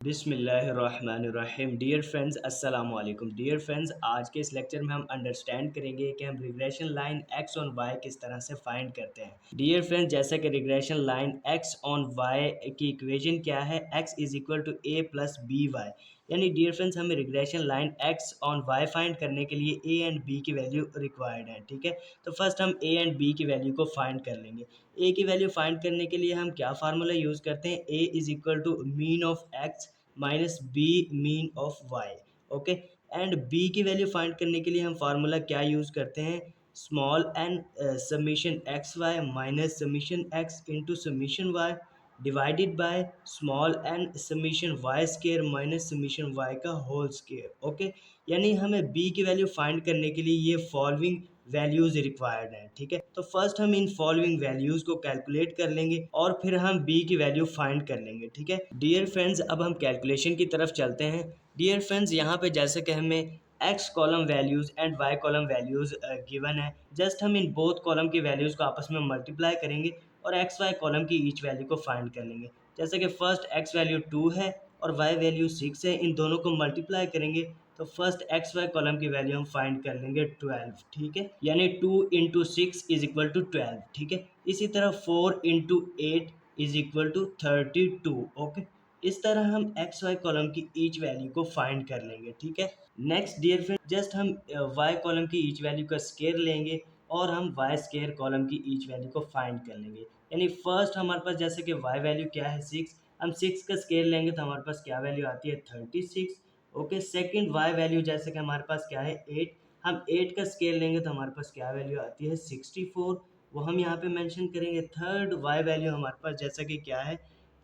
बिस्मिल्लाहिर्रहमानिर्रहीम। Dear friends, अस्सलाम वालेकुम। डियर फ्रेंड्स, आज के इस लेक्चर में हम अंडरस्टैंड करेंगे कि हम regression line X on Y किस तरह से फाइंड करते हैं। डियर फ्रेंड्स, जैसा कि regression line X on Y की इक्वेशन क्या है, X is equal to A plus B Y. यानी डियर फ्रेंड्स, हमें regression line X on Y find करने के लिए ए एंड बी की वैल्यू रिक्वायर्ड है। ठीक है, तो फर्स्ट हम ए एंड बी की वैल्यू को फाइंड कर लेंगे। ए की वैल्यू फाइंड करने के लिए हम क्या फार्मूला यूज़ करते हैं, A is equal to mean of X minus B mean of Y. Okay, and B की वैल्यू फाइंड करने के लिए हम फार्मूला क्या यूज़ करते हैं, small N summation X Y minus summation X into summation Y divided by small N summation Y square minus summation Y का whole square. Okay, यानी हमें बी की वैल्यू फाइंड करने के लिए ये फॉलोइंग वैल्यूज रिक्वायर्ड हैं। ठीक है, तो फर्स्ट हम इन फॉलोइंग वैल्यूज को कैलकुलेट कर लेंगे और फिर हम बी की वैल्यू फाइंड कर लेंगे। ठीक है डियर फ्रेंड्स, अब हम कैलकुलेशन की तरफ चलते हैं। डियर फ्रेंड्स, यहाँ पे जैसे कि हमें X column values and Y column values given है, जस्ट हम इन बोथ कॉलम की वैल्यूज़ को आपस में मल्टीप्लाई करेंगे और एक्स वाई कॉलम की ईच वैल्यू को फाइंड कर लेंगे। जैसे कि फर्स्ट एक्स वैल्यू 2 है और वाई वैल्यू 6 है, इन दोनों को मल्टीप्लाई करेंगे तो फर्स्ट एक्स वाई कॉलम की वैल्यू हम फाइंड कर लेंगे 12। ठीक है, यानी 2 इंटू 6 इज इक्वल टू 12। ठीक है, इसी तरह 4 into 8 is equal to 32। Okay, इस तरह हम एक्स वाई कॉलम की ईच वैल्यू को फाइंड कर लेंगे। ठीक है, नेक्स्ट डियर फ्रेंड, जस्ट हम वाई कॉलम की ईच वैल्यू का स्केयर लेंगे और हम वाई स्केयर कॉलम की ईच वैल्यू को फाइंड कर लेंगे। यानी फर्स्ट हमारे पास जैसे कि वाई वैल्यू क्या है 6, हम 6 का स्केयर लेंगे तो हमारे पास क्या वैल्यू आती है 36। ओके, सेकंड वाई वैल्यू जैसे कि हमारे पास क्या है 8, हम 8 का स्केयर लेंगे तो हमारे पास क्या वैल्यू आती है 64, वो हम यहाँ पे मेंशन करेंगे। थर्ड वाई वैल्यू हमारे पास जैसा कि क्या है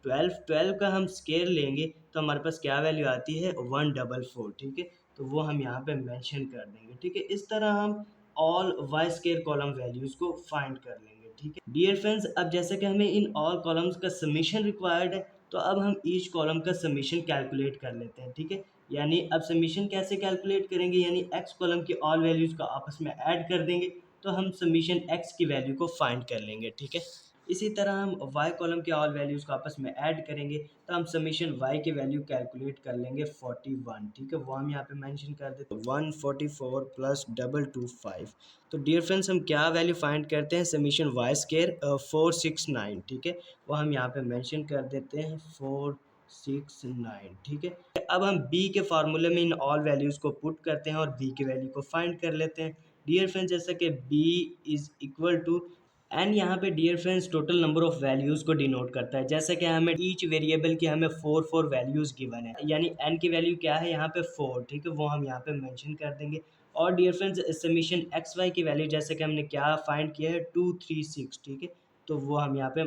12, 12 का हम स्केयर लेंगे तो हमारे पास क्या वैल्यू आती है 144। ठीक है, तो वो हम यहाँ पे मेंशन कर देंगे। ठीक है, इस तरह हम all Y square column values को फाइंड कर लेंगे। ठीक है डियर फ्रेंड्स, अब जैसे कि हमें इन ऑल कॉलम्स का समीशन रिक्वायर्ड है तो अब हम ईच कॉलम का समीशन कैलकुलेट कर लेते हैं। ठीक है, यानी अब समीशन कैसे कैलकुलेट करेंगे, यानी एक्स कॉलम की ऑल वैल्यूज़ को आपस में ऐड कर देंगे तो हम समीशन एक्स की वैल्यू को फाइंड कर लेंगे। ठीक है, इसी तरह हम वाई कॉलम के ऑल वैल्यूज़ को आपस में ऐड करेंगे तो हम समीशन वाई की वैल्यू कैलकुलेट कर लेंगे 41। ठीक है, वो हम यहाँ पे मेंशन कर देते हैं 144 प्लस 225। तो डियर फ्रेंड्स, हम क्या वैल्यू फाइंड करते हैं, समीशन वाई स्केयर 469। ठीक है, वो हम यहाँ पे मेंशन कर देते हैं 469। ठीक है, अब हम बी के फार्मूले में इन ऑल वैल्यूज़ को पुट करते हैं और बी की वैल्यू को फाइंड कर लेते हैं। डियर फ्रेंड्स, जैसा कि B is equal to N, यहाँ पे dear friends total number of values को डिनोट करता है। जैसे कि हमें ईच वेरिएबल की हमें 4 वैल्यूज़ गिवन है, यानी एन की वैल्यू क्या है यहाँ पे 4। ठीक है, वो हम यहाँ पे मेंशन कर देंगे। और dear friends, summation X Y की वैल्यू जैसे कि हमने क्या फाइंड किया है 236। ठीक है, तो वो हम यहाँ पे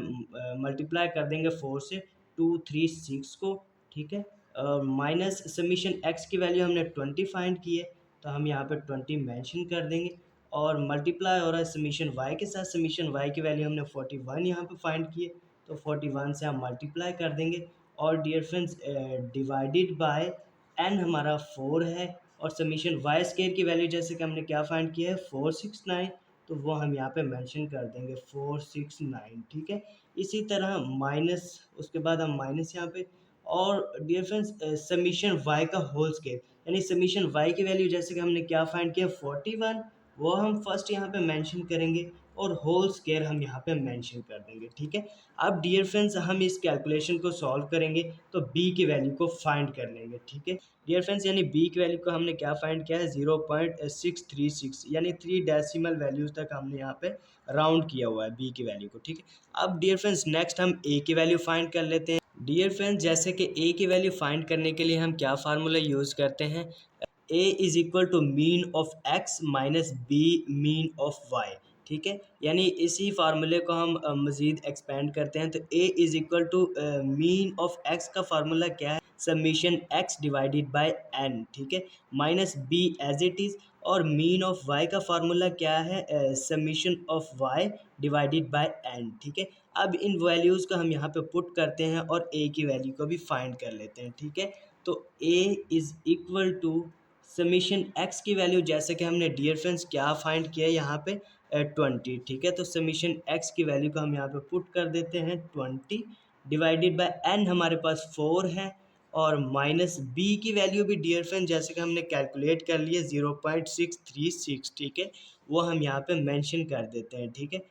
मल्टीप्लाई कर देंगे 4 से 236 को। ठीक है, माइनस समीशन एक्स की वैल्यू हमने 20 फाइंड की है तो हम यहाँ पे 20 मेंशन कर देंगे और मल्टीप्लाई हो रहा है समीशन वाई के साथ। समीशन वाई की वैल्यू हमने 41 यहाँ पे फाइंड की है तो 41 से हम मल्टीप्लाई कर देंगे। और dear friends, divided by N हमारा 4 है और समीशन वाई स्केयर की वैल्यू जैसे कि हमने क्या फाइंड किया है 469, तो वो हम यहाँ पे मेंशन कर देंगे 469। ठीक है, इसी तरह माइनस, उसके बाद हम माइनस यहाँ पे, और डियर फ्रेंड्स समीशन वाई का होल स्केयर, यानी समीशन वाई की वैल्यू जैसे कि हमने क्या फाइंड किया 41, वो हम फर्स्ट यहाँ पे मेंशन करेंगे और होल स्केयर हम यहाँ पे मेंशन कर देंगे। ठीक है, अब डियर फ्रेंड्स, हम इस कैलकुलेशन को सॉल्व करेंगे तो बी की वैल्यू को फाइंड कर लेंगे। ठीक है डियर फ्रेंड्स, यानी बी की वैल्यू को हमने क्या फाइंड किया है 0.636, यानी 3 डेसिमल वैल्यूज तक हमने यहाँ पे राउंड किया हुआ है बी की वैल्यू को। ठीक है, अब डियर फ्रेंड्स नेक्स्ट हम ए की वैल्यू फाइंड कर लेते हैं। डियर फ्रेंड्स, जैसे कि ए की वैल्यू फाइंड करने के लिए हम क्या फार्मूला यूज़ करते हैं, A is equal to mean of X minus B mean of Y. ठीक है, यानी इसी फार्मूले को हम मज़ीद एक्सपेंड करते हैं तो A is equal to mean of X का फार्मूला क्या है, summation X divided by N. ठीक है, minus B as it is, और मीन ऑफ वाई का फार्मूला क्या है, summation of Y divided by N. ठीक है, अब इन वैल्यूज़ को हम यहाँ पे पुट करते हैं और ए की वैल्यू को भी फाइंड कर लेते हैं। ठीक है, तो A is equal to summation X की वैल्यू जैसे कि हमने डियर फ्रेंड्स क्या फाइंड किया है यहाँ पे 20। ठीक है, तो समीशन एक्स की वैल्यू को हम यहाँ पे पुट कर देते हैं 20 डिवाइडेड बाय एन हमारे पास 4 है और माइनस बी की वैल्यू भी डियर फ्रेंड जैसे कि हमने कैलकुलेट कर लिया 0.636, ठीक है, वो हम यहाँ पे मेंशन कर देते हैं, ठीक है,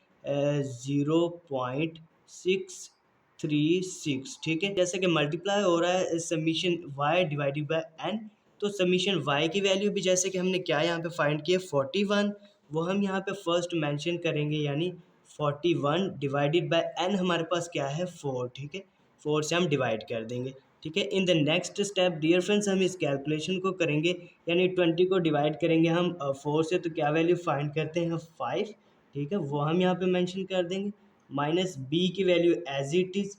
0.636, ठीक है। जैसे कि मल्टीप्लाई हो रहा है summation y divided by n, तो समीशन y की वैल्यू भी जैसे कि हमने क्या यहाँ पे फाइंड किया 41, वो हम यहाँ पे फर्स्ट मेंशन करेंगे, यानी 41 डिवाइडेड बाय n हमारे पास क्या है 4, ठीक है, 4 से हम डिवाइड कर देंगे, ठीक है। In the next step dear friends हम इस कैलकुलेशन को करेंगे, यानी 20 को डिवाइड करेंगे हम 4 से, तो क्या वैल्यू फाइंड करते हैं 5, ठीक है, वो हम यहाँ पे मेंशन कर देंगे। माइनस बी की वैल्यू एज इट इज़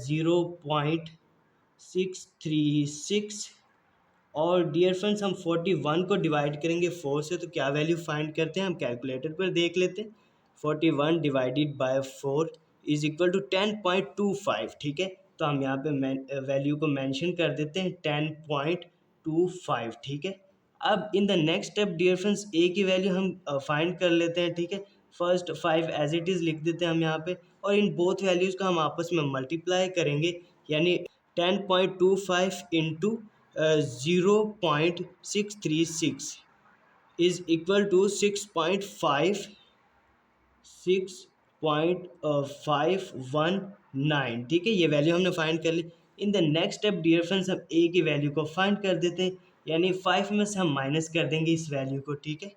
0.636, और डियर फ्रेंड्स हम 41 को डिवाइड करेंगे 4 से, तो क्या वैल्यू फाइंड करते हैं हम कैलकुलेटर पर देख लेते हैं। 41 divided by 4 is equal to 10.25, ठीक है, तो हम यहाँ पे वैल्यू को मेंशन कर देते हैं 10.25, ठीक है। अब in the next step dear friends A की वैल्यू हम फाइंड कर लेते हैं, ठीक है। फर्स्ट 5 एज इट इज़ लिख देते हैं हम यहाँ पे, और इन बोथ वैल्यूज़ को हम आपस में मल्टीप्लाई करेंगे, यानी 10.25 इंटू 0.636 इज इक्वल टू 6.519, ठीक है, ये वैल्यू हमने फाइंड कर ली। In the next step dear friends हम ए की वैल्यू को फाइंड कर देते हैं, यानी 5 में से हम माइनस कर देंगे इस वैल्यू को, ठीक है,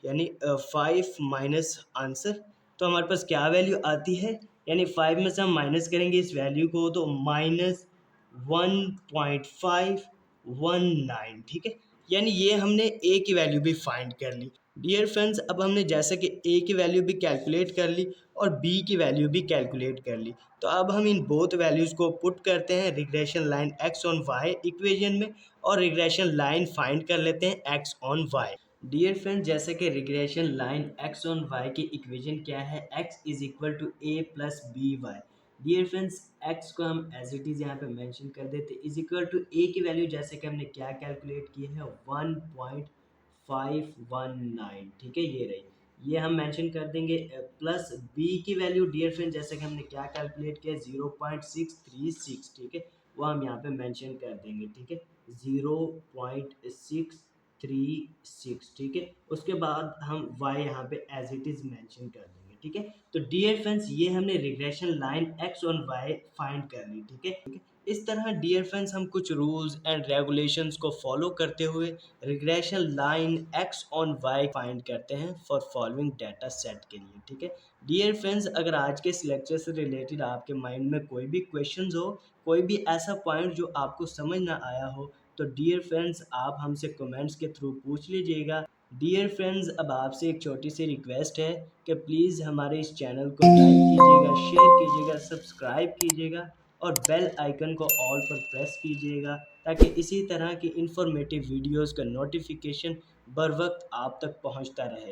यानी 5 माइनस आंसर, तो हमारे पास क्या वैल्यू आती है, यानी 5 में से हम माइनस करेंगे इस वैल्यू को, तो माइनस 1.519, ठीक है, यानी ये हमने ए की वैल्यू भी फाइंड कर ली। डियर फ्रेंड्स अब हमने जैसे कि ए की वैल्यू भी कैलकुलेट कर ली और बी की वैल्यू भी कैलकुलेट कर ली, तो अब हम इन बोथ वैल्यूज़ को पुट करते हैं regression line X on Y equation में, और रिग्रेशन लाइन फाइंड कर लेते हैं X on Y. Dear friend जैसे कि regression line X on Y की इक्वेशन क्या है, X is equal to A plus B Y. Dear friends X को हम एज इट इज़ यहाँ पे मेंशन कर देते, इज इक्वल टू ए की वैल्यू जैसे कि हमने क्या कैलकुलेट की है 1.519, ठीक है, ये रही, ये हम मेंशन कर देंगे, प्लस बी की वैल्यू डियर फ्रेंड जैसे कि हमने क्या कैलकुलेट किया 0.636, ठीक है, वो हम यहाँ पे मेंशन कर देंगे, ठीक है, 0.636, ठीक है, उसके बाद हम y यहाँ पे एज इट इज़ मेंशन कर देंगे, ठीक है। तो डियर फ्रेंड्स ये हमने regression line x on y find कर ली, ठीक है, ठीक है। इस तरह डियर फ्रेंड्स हम कुछ रूल्स एंड रेगुलेशंस को फॉलो करते हुए regression line x on y find करते हैं फॉर फॉलोइंग डाटा सेट के लिए, ठीक है। डियर फ्रेंड्स अगर आज के इस लेक्चर से रिलेटेड आपके माइंड में कोई भी क्वेश्चंस हो, कोई भी ऐसा पॉइंट जो आपको समझ ना आया हो, तो डियर फ्रेंड्स आप हमसे कमेंट्स के थ्रू पूछ लीजिएगा। डियर फ्रेंड्स अब आपसे एक छोटी सी रिक्वेस्ट है कि प्लीज़ हमारे इस चैनल को लाइक कीजिएगा, शेयर कीजिएगा, सब्सक्राइब कीजिएगा और बेल आइकन को ऑल पर प्रेस कीजिएगा, ताकि इसी तरह की इंफॉर्मेटिव वीडियोस का नोटिफिकेशन बर वक्त आप तक पहुंचता रहे।